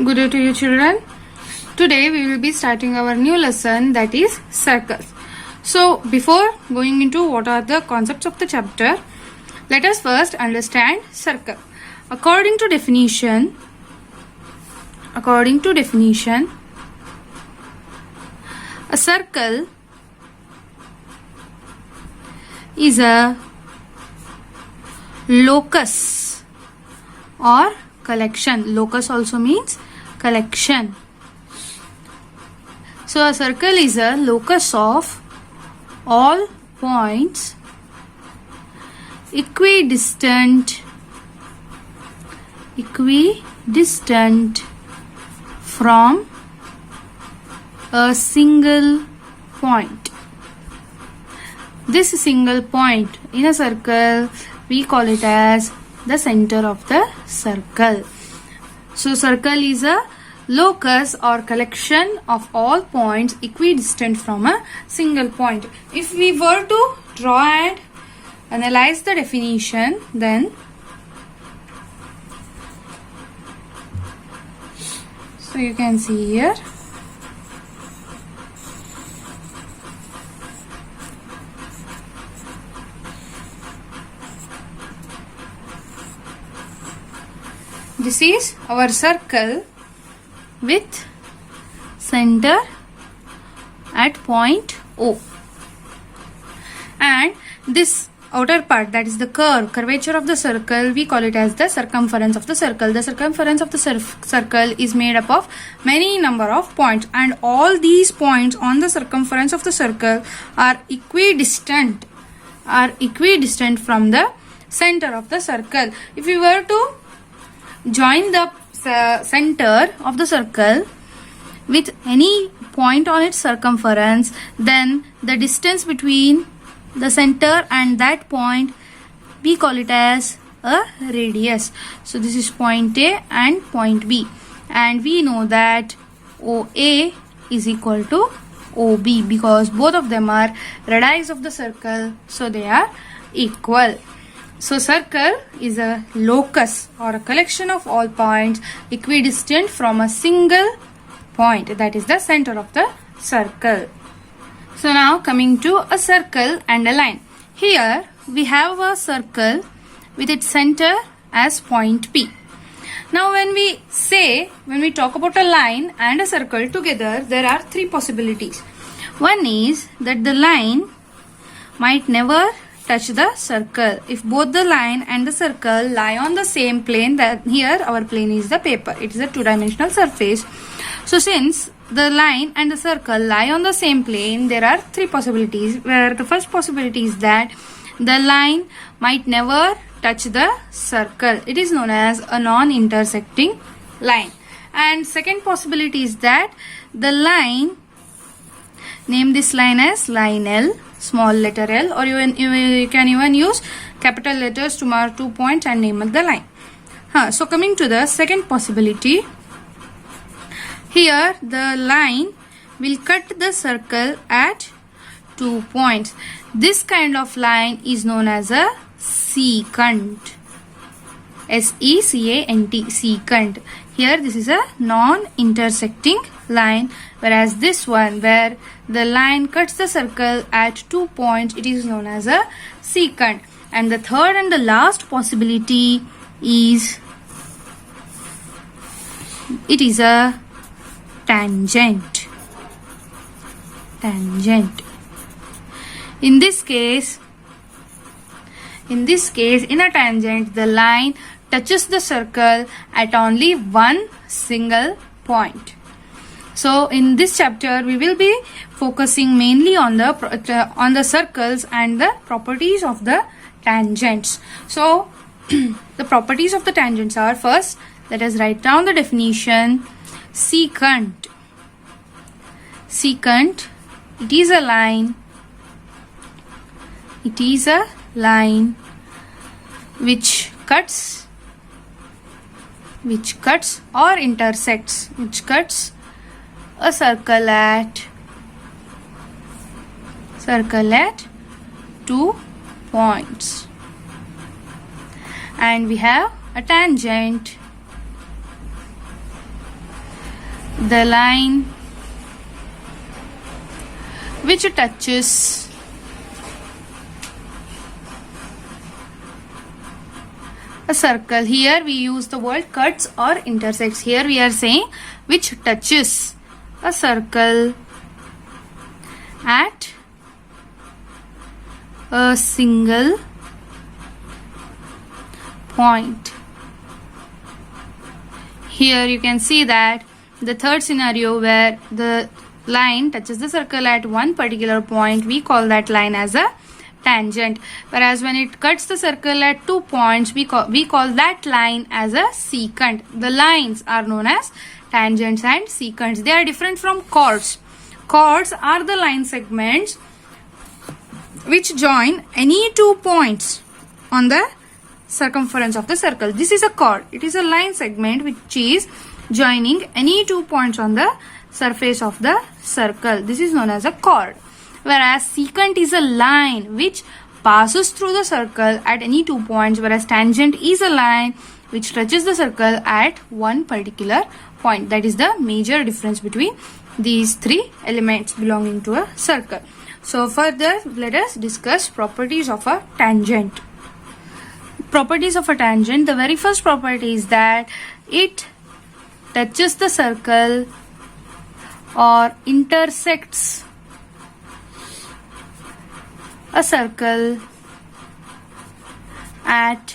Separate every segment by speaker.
Speaker 1: Good day to you, children. Today we will be starting our new lesson, that is circles. So before going into what are the concepts of the chapter, let us first understand circle. According to definition, a circle is a locus or collection. Locus also means collection. So a circle is a locus of all points equidistant from a single point. This single point in a circle, we call it as the center of the circle. So circle is a locus or collection of all points equidistant from a single point. If we were to draw and analyze the definition, then so you can see here, this is our circle with center at point O, and this outer part, that is the curvature of the circle, we call it as the circumference of the circle. The circumference of the circle is made up of many number of points, and all these points on the circumference of the circle are equidistant from the center of the circle. If we were to join the center of the circle with any point on its circumference, then the distance between the center and that point, we call it as a radius. So this is point A and point B, and we know that OA is equal to OB because both of them are radii of the circle, so they are equal. So circle is a locus or a collection of all points equidistant from a single point, that is the center of the circle. So now coming to a circle and a line. Here we have a circle with its center as point P. Now when we talk about a line and a circle together, there are three possibilities. One is that the line might never touch the circle. If both the line and the circle lie on the same plane, that here our plane is the paper, it is a two-dimensional surface. So since the line and the circle lie on the same plane, there are three possibilities, where the first possibility is that the line might never touch the circle. It is known as a non-intersecting line. And second possibility is that the line, name this line as line L, small letter L, or you can even use capital letters to mark 2 points and name the line. So coming to the second possibility, here the line will cut the circle at 2 points. This kind of line is known as a secant. S-E-C-A-N-T, secant. Here this is a non-intersecting line, whereas this one where the line cuts the circle at 2 points, it is known as a secant. And the third and the last possibility is it is a tangent. In this case, in a tangent, the line touches the circle at only one single point. So in this chapter we will be focusing mainly on the circles and the properties of the tangents. So the properties of the tangents are, first let us write down the definition. Secant, it is a line which cuts or intersects, a circle at 2 points. And we have a tangent the line which touches a circle. Here we use the word cuts or intersects. Here we are saying which touches a circle at a single point. Here you can see that the third scenario where the line touches the circle at one particular point, we call that line as a tangent. Whereas when it cuts the circle at 2 points, we call that line as a secant. The lines are known as tangents and secants. They are different from chords. Chords are the line segments which join any 2 points on the circumference of the circle. This is a chord. It is a line segment which is joining any 2 points on the surface of the circle. This is known as a chord. Whereas secant is a line which passes through the circle at any 2 points, whereas tangent is a line which touches the circle at one particular point. That is the major difference between these three elements belonging to a circle. So further, let us discuss properties of a tangent. Properties of a tangent. The very first property is that it touches the circle or intersects a circle at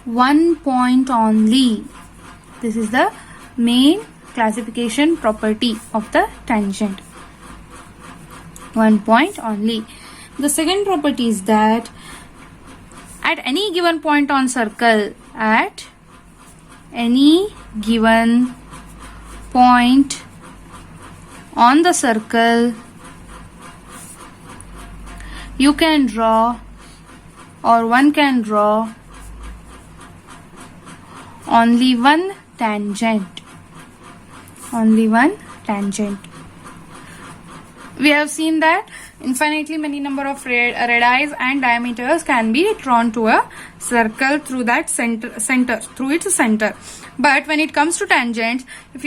Speaker 1: one point only. This is the main classification property of the tangent. One point only. The second property is that at any given point on circle, at any given point on the circle, you can draw or one can draw only one tangent. Only one tangent. We have seen that infinitely many number of radii and diameters can be drawn to a circle through that center through its center. But when it comes to tangents, if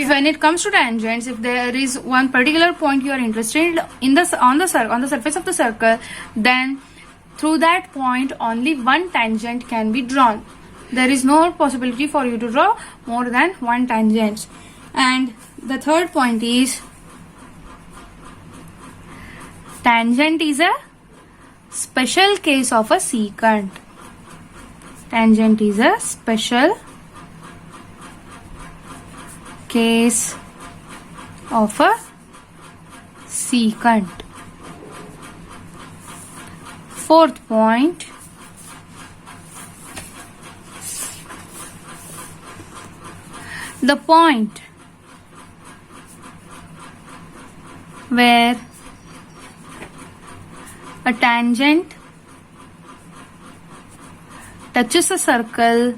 Speaker 1: there is one particular point you are interested in on the surface of the circle, then through that point only one tangent can be drawn. There is no possibility for you to draw more than one tangent. And the third point is tangent is a special case of a secant. Tangent is a special case of a secant. Fourth point, the point where a tangent touches a circle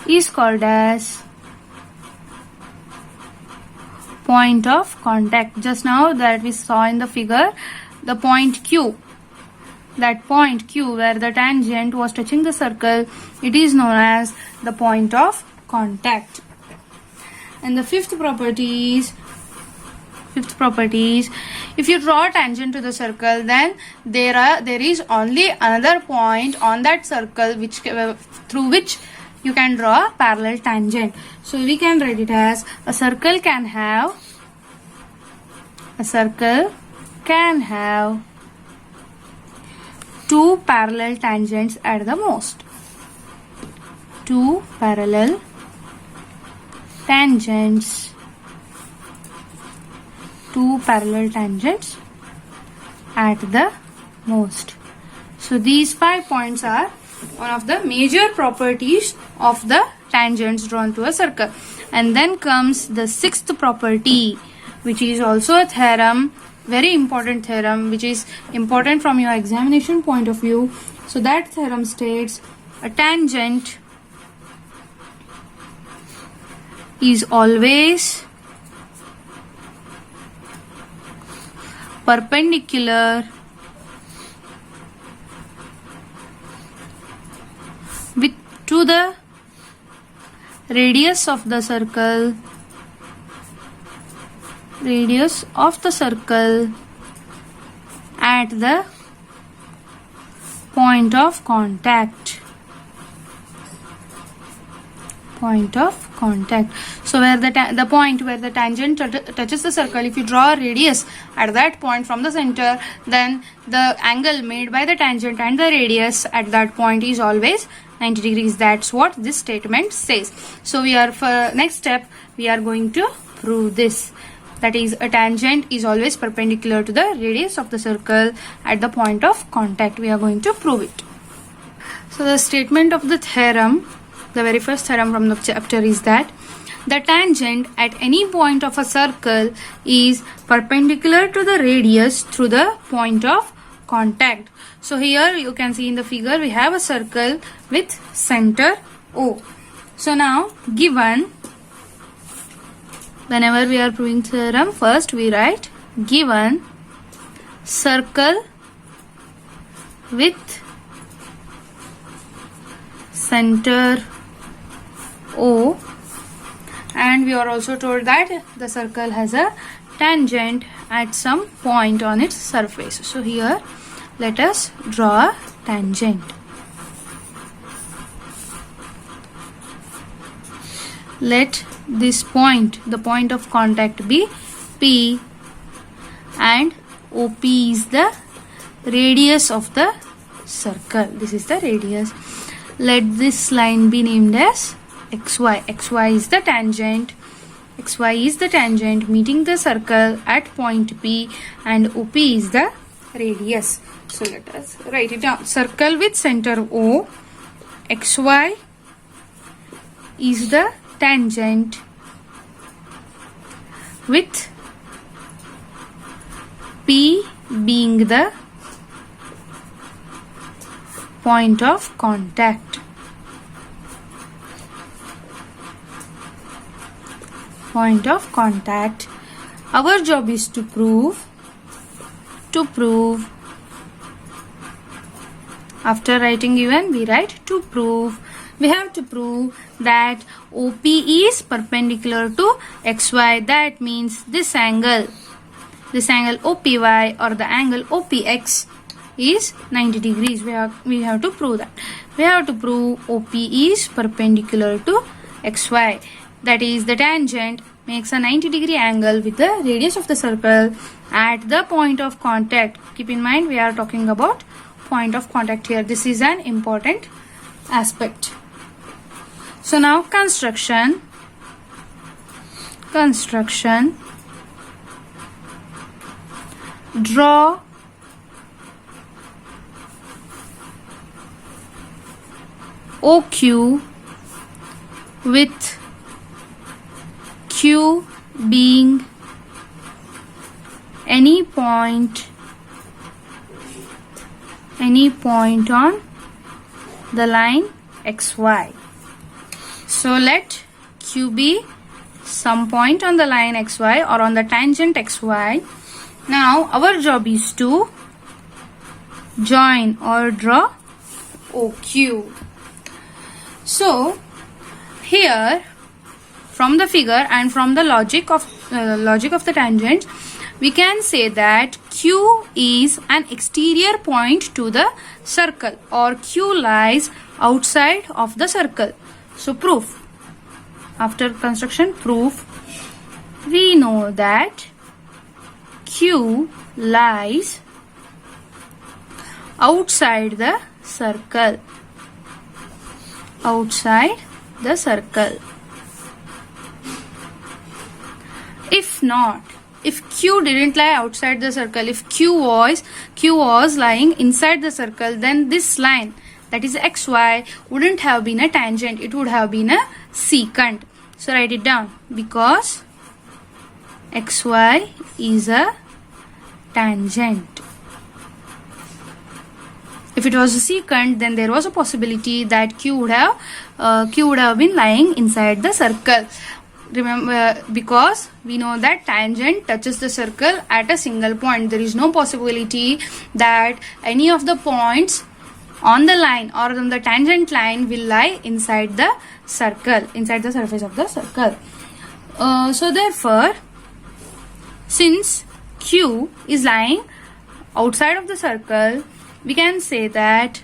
Speaker 1: is called as point of contact. Just now that we saw in the figure, the point Q, that point Q where the tangent was touching the circle, it is known as the point of contact. And the fifth property is, if you draw a tangent to the circle, then there is only another point on that circle through which you can draw a parallel tangent. So we can write it as a circle can have two parallel tangents at the most. Two parallel tangents at the most. So these 5 points are one of the major properties of the tangents drawn to a circle. And then comes the sixth property, which is also a theorem, very important theorem, which is important from your examination point of view. So that theorem states a tangent is always perpendicular with two through the radius of the circle, at the point of contact. So where the point where the tangent touches the circle, if you draw a radius at that point from the center, then the angle made by the tangent and the radius at that point is always 90 degrees. That's what this statement says. So for next step we are going to prove this. That is, a tangent is always perpendicular to the radius of the circle at the point of contact. We are going to prove it. So the statement of the theorem, the very first theorem from the chapter, is that the tangent at any point of a circle is perpendicular to the radius through the point of contact. So here you can see in the figure we have a circle with center O. So now, given, whenever we are proving theorem, first we write given circle with center O, and we are also told that the circle has a tangent at some point on its surface. So here let us draw a tangent. Let this point, the point of contact, be P, and OP is the radius of the circle. This is the radius. Let this line be named as XY. XY is the tangent. XY is the tangent meeting the circle at point P, and OP is the radius. So let us write it down. Circle with center O. XY is the tangent with P being the point of contact. Our job is to prove. After writing given, we write to prove. We have to prove that OP is perpendicular to XY. That means this angle OPY or the angle OPX is 90 degrees. We have to prove that. We have to prove OP is perpendicular to XY. That is, the tangent makes a 90 degree angle with the radius of the circle at the point of contact. Keep in mind, we are talking about point of contact here. This is an important aspect. So now construction. Draw OQ with Q being any point on the line XY. So let Q be some point on the line XY or on the tangent XY. Now our job is to join or draw OQ. So here, from the figure and from the logic of the tangent, we can say that Q is an exterior point to the circle, or Q lies outside of the circle. So proof. After construction, proof. We know that Q lies outside the circle. If not, if Q didn't lie outside the circle, if Q was lying inside the circle, then this line, that is XY, wouldn't have been a tangent, it would have been a secant. So write it down, because XY is a tangent. If it was a secant, then there was a possibility that Q would have been lying inside the circle. Remember, because we know that tangent touches the circle at a single point. There is no possibility that any of the points on the line or on the tangent line will lie inside the circle, inside the surface of the circle. So therefore, since Q is lying outside of the circle, we can say that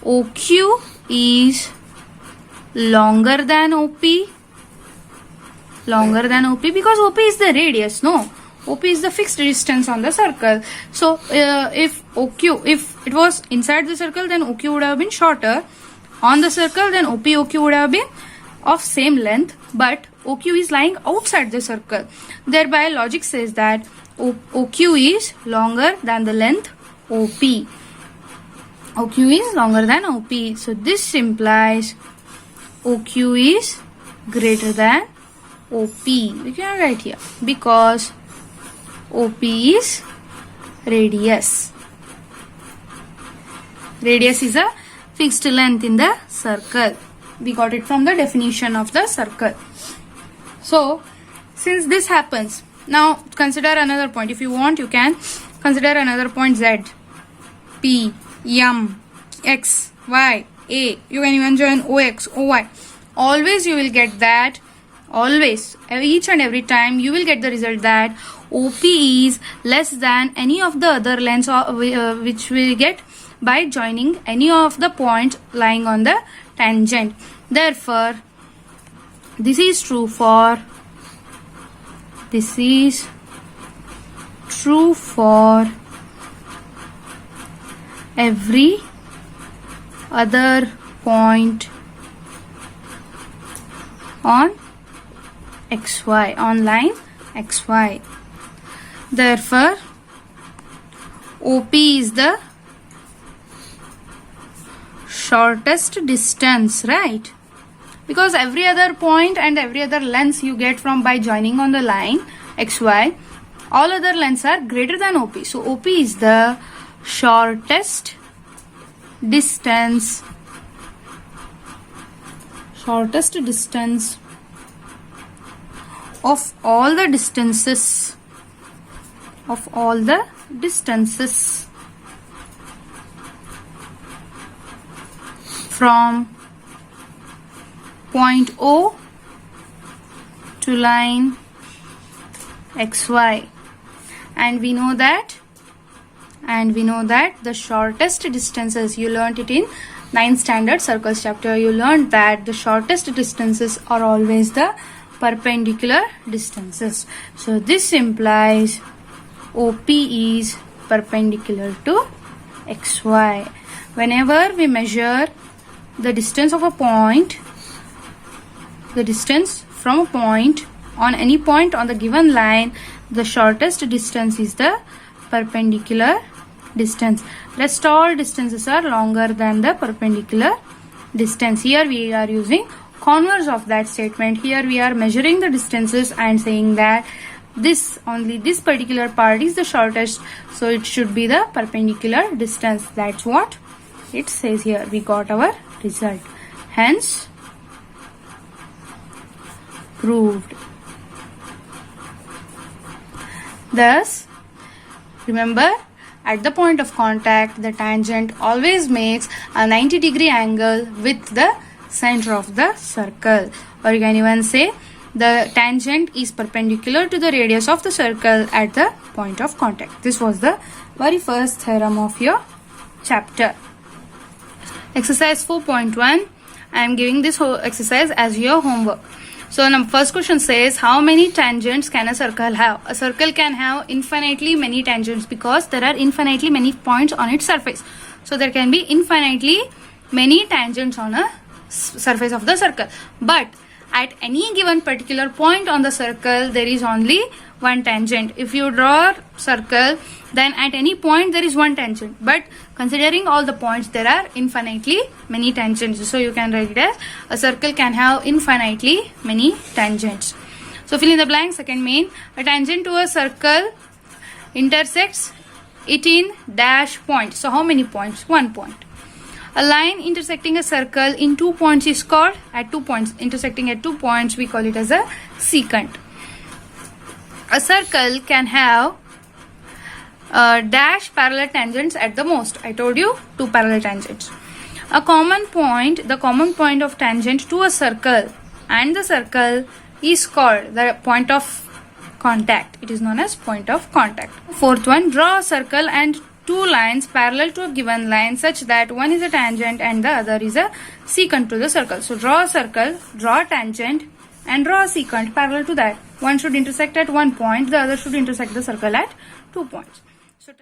Speaker 1: OQ is longer than OP. Longer than OP because OP is the radius, no? OP is the fixed distance on the circle. So if it was inside the circle, then OQ would have been shorter. On the circle, then OQ would have been of same length, but OQ is lying outside the circle. Thereby logic says that OQ is longer than the length OP. OQ is longer than OP. So this implies OQ is greater than OP. We can write here because OP is radius. Radius is a fixed length in the circle. We got it from the definition of the circle. So, since this happens, now consider another point. If you want, you can consider another point Z, P, M, X, Y, A. You can even join OX, OY. Always you will get that. Always, each and every time you will get the result that OP is less than any of the other lengths which we get by joining any of the points lying on the tangent. Therefore, this is true for every other point on XY, on line XY. Therefore, OP is the shortest distance, right? Because every other point and every other length you get from by joining on the line XY, all other lengths are greater than OP. So OP is the shortest distance of all the distances from point O to line XY. And we know that the shortest distances, you learnt it in 9th standard circles chapter. You learned that the shortest distances are always the perpendicular distances. So this implies OP is perpendicular to XY. Whenever we measure the distance of a point, the distance from a point on any point on the given line, the shortest distance is the perpendicular distance. Rest all distances are longer than the perpendicular distance. Here we are using converse of that statement. Here we are measuring the distances and saying that this particular part is the shortest, so it should be the perpendicular distance. That's what it says here. We got our result. Hence, proved. Thus, remember, at the point of contact, the tangent always makes a 90-degree angle with the center of the circle. Or you can even say the tangent is perpendicular to the radius of the circle at the point of contact. This was the very first theorem of your chapter. Exercise 4.1. I am giving this whole exercise as your homework. So now first question says, how many tangents can a circle have? A circle can have infinitely many tangents because there are infinitely many points on its surface. So there can be infinitely many tangents on a surface of the circle. But at any given particular point on the circle, there is only one tangent. If you draw a circle, then at any point there is one tangent. But considering all the points, there are infinitely many tangents. So you can write it as a circle can have infinitely many tangents. So fill in the blank. Second main, a tangent to a circle intersects it in dash point. So how many points? 1 point. A line intersecting a circle in 2 points is called, at 2 points, intersecting at 2 points, we call it as a secant. A circle can have dash parallel tangents at the most. I told you 2 parallel tangents. A common point, the common point of tangent to a circle and the circle is called the point of contact. It is known as point of contact. Fourth one, draw a circle and 2 lines parallel to a given line such that one is a tangent and the other is a secant to the circle. So draw a circle, draw a tangent and draw a secant parallel to that. One should intersect at one point, the other should intersect the circle at 2 points. So